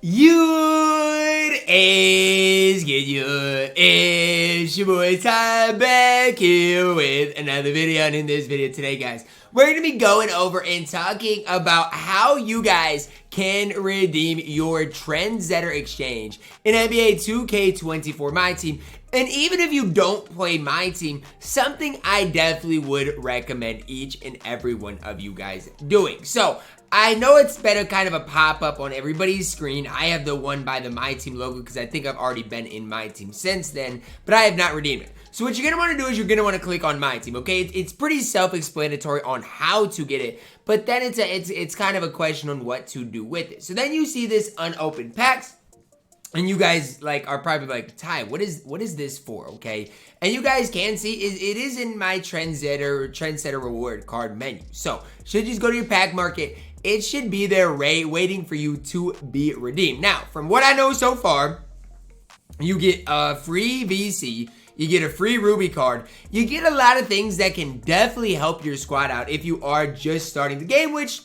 It's your boy Ty back here with another video, and in this video today, guys, we're going to be going over and talking about how you guys can redeem your Trendsetter exchange in NBA 2K24 MyTEAM. And even if you don't play MyTEAM, something I definitely would recommend each and every one of you guys doing. So I know it's been a kind of a pop-up on everybody's screen. I have the one by the MyTEAM logo because I think I've already been in MyTEAM since then, but I have not redeemed it. So what you're going to want to do is you're going to want to click on MyTEAM, okay? It's pretty self-explanatory on how to get it, but then it's kind of a question on what to do with it. So then you see this unopened packs, and you guys are probably like, Ty, what is this for, okay? And you guys can see it is in my Trendsetter reward card menu. So should just go to your pack market. It should be there waiting for you to be redeemed. Now, from what I know so far, you get a free VC, you get a free Ruby card, you get a lot of things that can definitely help your squad out if you are just starting the game, which,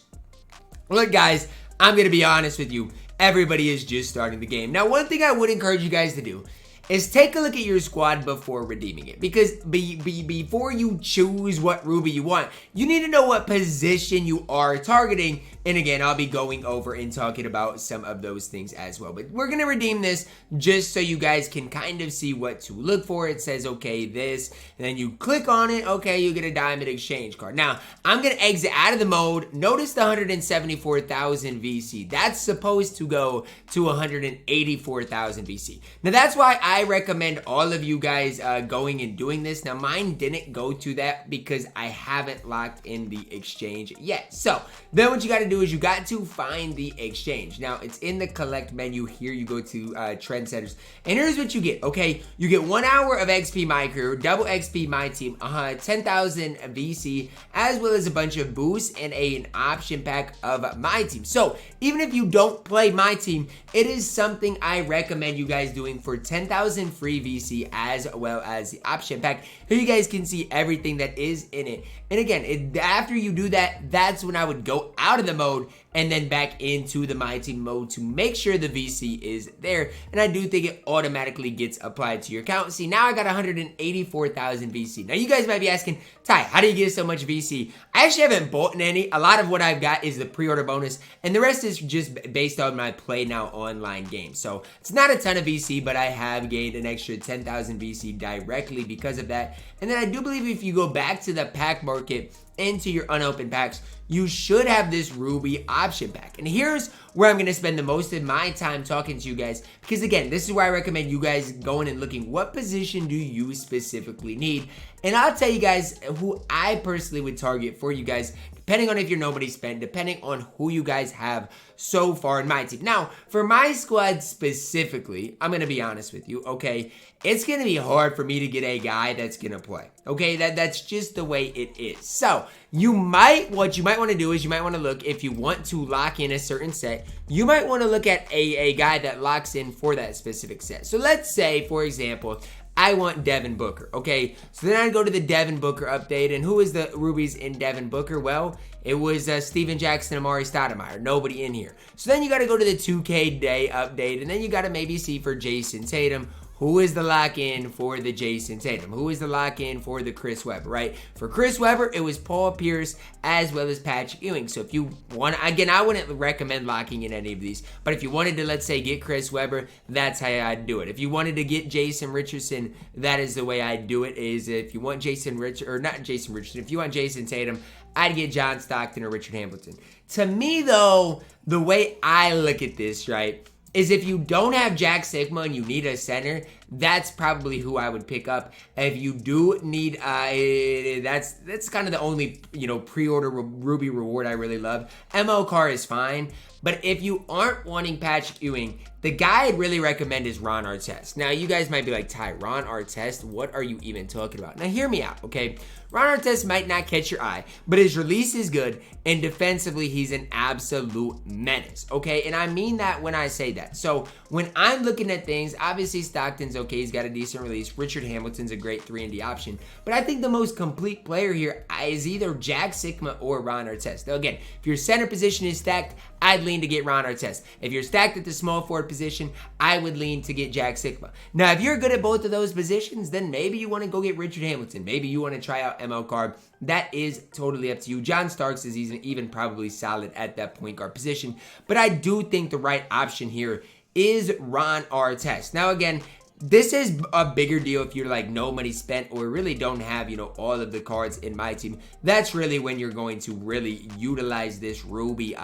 look guys, I'm going to be honest with you, everybody is just starting the game. Now, one thing I would encourage you guys to do is take a look at your squad before redeeming it, because before you choose what Ruby you want, you need to know what position you are targeting. And again, I'll be going over and talking about some of those things as well. But we're going to redeem this just so you guys can kind of see what to look for. It says, okay, this, and then you click on it. Okay, you get a diamond exchange card. Now, I'm going to exit out of the mode. Notice the 174,000 VC. That's supposed to go to 184,000 VC. Now, that's why I recommend all of you guys going and doing this. Now, mine didn't go to that because I haven't locked in the exchange yet. So, then what you got to do is you got to find the exchange. Now, it's in the collect menu here. You go to Trendsetters, and here's what you get, okay? You get 1 hour of XP My Career, double XP My Team, 10,000 VC, as well as a bunch of boosts and an option pack of My Team. So, even if you don't play My Team, it is something I recommend you guys doing for 10,000 free VC, as well as the option pack. Here you guys can see everything that is in it. And again, after you do that, that's when I would go out of the mode and then back into the MyTEAM mode to make sure the VC is there. And I do think it automatically gets applied to your account. See, now I got 184,000 VC. Now you guys might be asking, Ty, how do you get so much VC? I actually haven't bought any. A lot of what I've got is the pre-order bonus, and the rest is just based on my Play Now online game. So it's not a ton of VC, but I have gained an extra 10,000 VC directly because of that. And then I do believe if you go back to the pack market into your unopened packs, you should have this Ruby option pack. And here's where I'm going to spend the most of my time talking to you guys, because again, this is where I recommend you guys going and looking what position do you specifically need. And I'll tell you guys who I personally would target for you guys, depending on if you're nobody spent, depending on who you guys have so far in my team. Now, for my squad specifically, I'm going to be honest with you, okay? It's going to be hard for me to get a guy that's going to play, okay? That's just the way it is. So, what you might want to do is you might want to look, if you want to lock in a certain set, you might want to look at a guy that locks in for that specific set. So, let's say, for example, I want Devin Booker, okay? So then I go to the Devin Booker update, and who is the Rubies in Devin Booker? Well, it was Steven Jackson, Amari Stoudemire, nobody in here. So then you got to go to the 2K day update, and then you got to maybe see for Jason Tatum, who is the lock-in for the Jason Tatum? Who is the lock-in for the Chris Webber, right? For Chris Webber, it was Paul Pierce as well as Patrick Ewing. So if you want, again, I wouldn't recommend locking in any of these, but if you wanted to, let's say, get Chris Webber, that's how I'd do it. If you wanted to get Jason Richardson, that is the way I'd do it, is if you want Jason Richardson, if you want Jason Tatum, I'd get John Stockton or Richard Hamilton. To me, though, the way I look at this, right, is if you don't have Jack Sikma and you need a center, that's probably who I would pick up. If you do need, that's kind of the only, pre-order Ruby reward I really love. ML Carr is fine, but if you aren't wanting Patrick Ewing, the guy I'd really recommend is Ron Artest. Now, you guys might be like, Ty, Ron Artest? What are you even talking about? Now, hear me out, okay? Ron Artest might not catch your eye, but his release is good, and defensively, he's an absolute menace, okay? And I mean that when I say that. So, when I'm looking at things, obviously, Stockton's okay, he's got a decent release. Richard Hamilton's a great 3-and-D option. But I think the most complete player here is either Jack Sikma or Ron Artest. Now again, if your center position is stacked, I'd lean to get Ron Artest. If you're stacked at the small forward position, I would lean to get Jack Sikma. Now, if you're good at both of those positions, then maybe you want to go get Richard Hamilton. Maybe you want to try out ML Carr. That is totally up to you. John Starks is even probably solid at that point guard position. But I do think the right option here is Ron Artest. Now, again, this is a bigger deal if you're like no money spent or really don't have, all of the cards in my team. That's really when you're going to really utilize this Ruby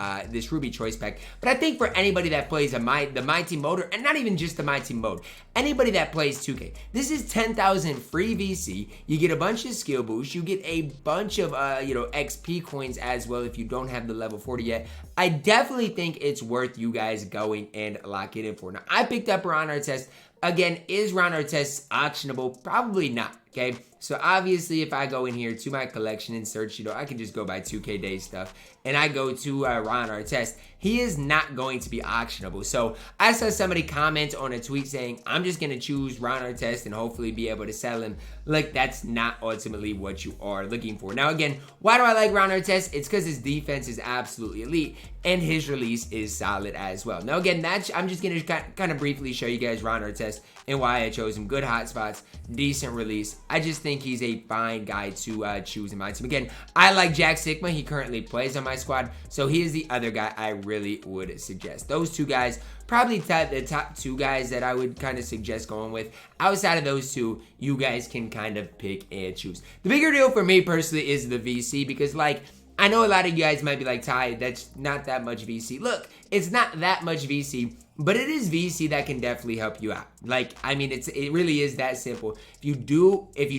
choice pack. But I think for anybody that plays the My Team mode, and not even just the My Team mode, anybody that plays 2K, this is 10,000 free VC. You get a bunch of skill boosts. You get a bunch of XP coins as well if you don't have the level 40 yet. I definitely think it's worth you guys going and locking in for. Now, I picked up Ron Artest. Again, is Ron Artest auctionable? Probably not, okay? So obviously, if I go in here to my collection and search, I can just go by 2K Day stuff, and I go to Ron Artest, he is not going to be auctionable. So I saw somebody comment on a tweet saying, I'm just going to choose Ron Artest and hopefully be able to sell him. Like, that's not ultimately what you are looking for. Now, again, why do I like Ron Artest? It's because his defense is absolutely elite, and his release is solid as well. Now, again, I'm just going to kind of briefly show you guys Ron Artest and why I chose him. Good hotspots, decent release. I just think he's a fine guy to choose in my team. Again, I like Jack Sikma. He currently plays on my squad, so he is the other guy I really would suggest. Those two guys, probably the top two guys that I would kind of suggest going with. Outside of those two, you guys can kind of pick and choose. The bigger deal for me personally is the VC, because I know a lot of you guys might be like, Ty, that's not that much VC. Look, it's not that much VC, but it is VC that can definitely help you out. It really is that simple. If you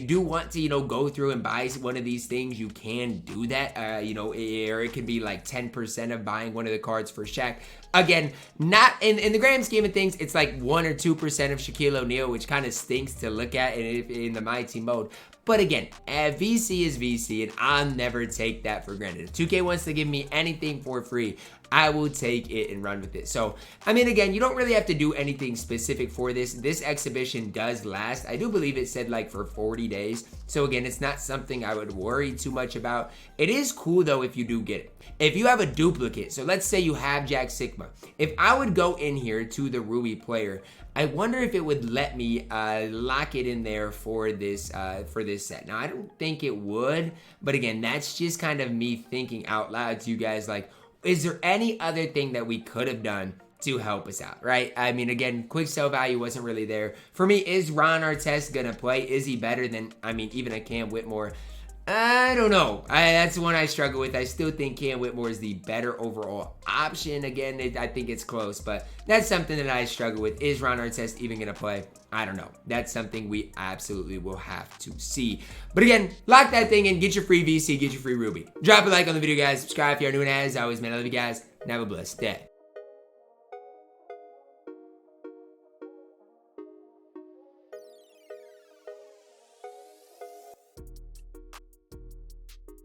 do want to, go through and buy one of these things, you can do that. Or it could be like 10% of buying one of the cards for Shaq. Again, not in the grand scheme of things, it's like 1 or 2% of Shaquille O'Neal, which kind of stinks to look at in the My Team mode. But again, VC is VC, and I'll never take that for granted. If 2K wants to give me anything for free, I will take it and run with it. So, again, you don't really have to do anything specific for this. This exhibition does last. I do believe it said for 40 days. So again, it's not something I would worry too much about. It is cool though if you do get it. If you have a duplicate, so let's say you have Jack Sikma. If I would go in here to the Ruby player, I wonder if it would let me lock it in there for this set. Now, I don't think it would, but again, that's just kind of me thinking out loud to you guys, is there any other thing that we could have done to help us out, right? Again, quick sell value wasn't really there. For me, is Ron Artest gonna play? Is he better than, even a Cam Whitmore? I don't know. That's the one I struggle with. I still think Cam Whitmore is the better overall option. Again, I think it's close, but that's something that I struggle with. Is Ron Artest even going to play? I don't know. That's something we absolutely will have to see. But again, lock that thing in. Get your free VC. Get your free Ruby. Drop a like on the video, guys. Subscribe if you're new, and as always, man, I love you guys. And have a blessed day.